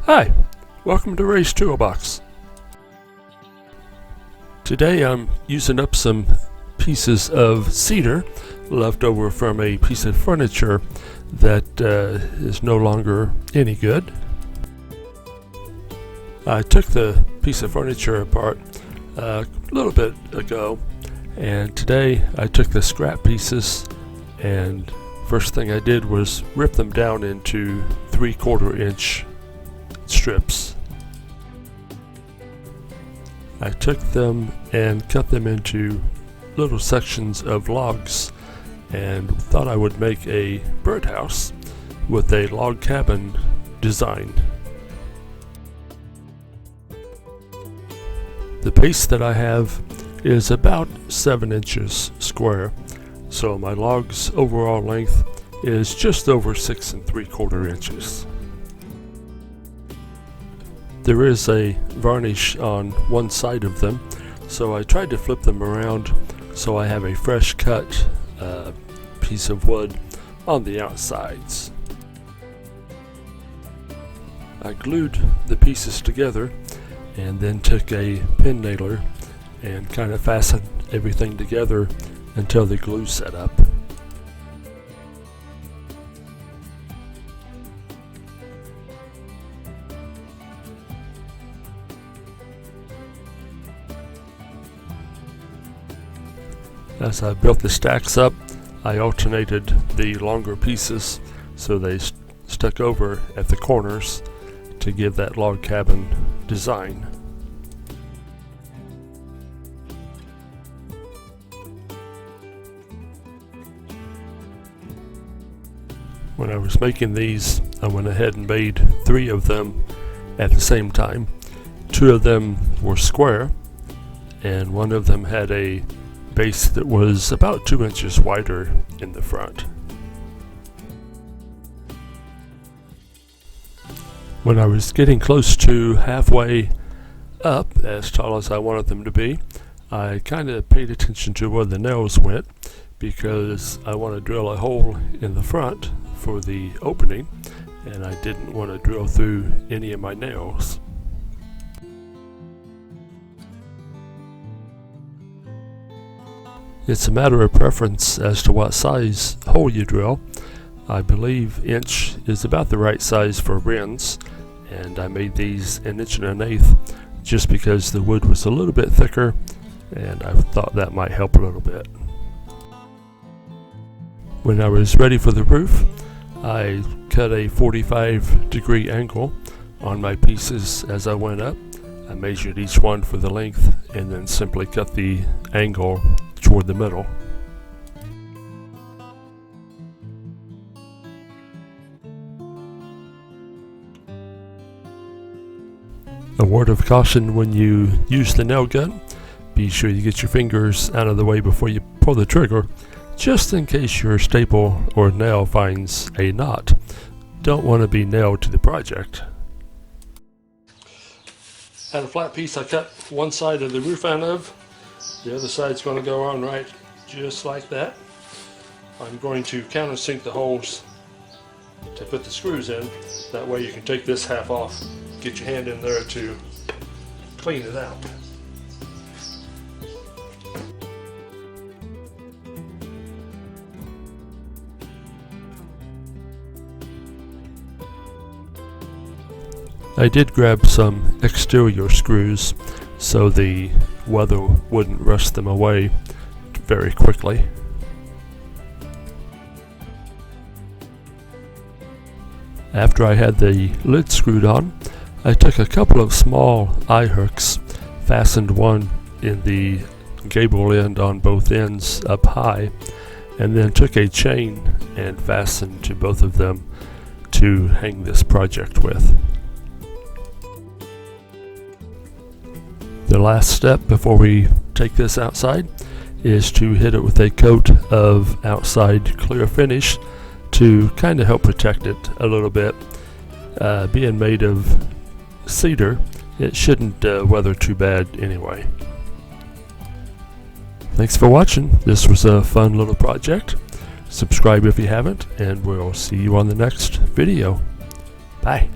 Hi, welcome to Ray's Toolbox. Today I'm using up some pieces of cedar left over from a piece of furniture that is no longer any good. I took the piece of furniture apart a little bit ago, and today I took the scrap pieces and first thing I did was rip them down into 3/4 inch strips. I took them and cut them into little sections of logs and thought I would make a birdhouse with a log cabin design. The base that I have is about 7 inches square, so my log's overall length is just over 6 3/4 inches. There is a varnish on one side of them, so I tried to flip them around so I have a fresh cut piece of wood on the outsides. I glued the pieces together and then took a pin nailer and kind of fastened everything together until the glue set up. As I built the stacks up, I alternated the longer pieces so they stuck over at the corners to give that log cabin design. When I was making these, I went ahead and made 3 of them at the same time. 2 of them were square, and 1 of them had a base that was about 2 inches wider in the front. When I was getting close to halfway up, as tall as I wanted them to be, I kind of paid attention to where the nails went because I want to drill a hole in the front for the opening, and I didn't want to drill through any of my nails. It's a matter of preference as to what size hole you drill. I believe inch is about the right size for rings, and I made these 1 1/8 just because the wood was a little bit thicker and I thought that might help a little bit. When I was ready for the roof, I cut a 45-degree angle on my pieces as I went up. I measured each one for the length and then simply cut the angle toward the middle. A word of caution when you use the nail gun: be sure you get your fingers out of the way before you pull the trigger, just in case your staple or nail finds a knot. Don't want to be nailed to the project. Had a flat piece I cut one side of the roof out of. The other side's going to go on right just like that. I'm going to countersink the holes to put the screws in. That way you can take this half off, get your hand in there to clean it out. I did grab some exterior screws so the weather wouldn't rust them away very quickly. After I had the lid screwed on, I took a couple of small eye hooks, fastened one in the gable end on both ends up high, and then took a chain and fastened to both of them to hang this project with. The last step before we take this outside is to hit it with a coat of outside clear finish to kind of help protect it a little bit. Being made of cedar, it shouldn't weather too bad anyway. Thanks for watching. This was a fun little project. Subscribe if you haven't, and we'll see you on the next video. Bye.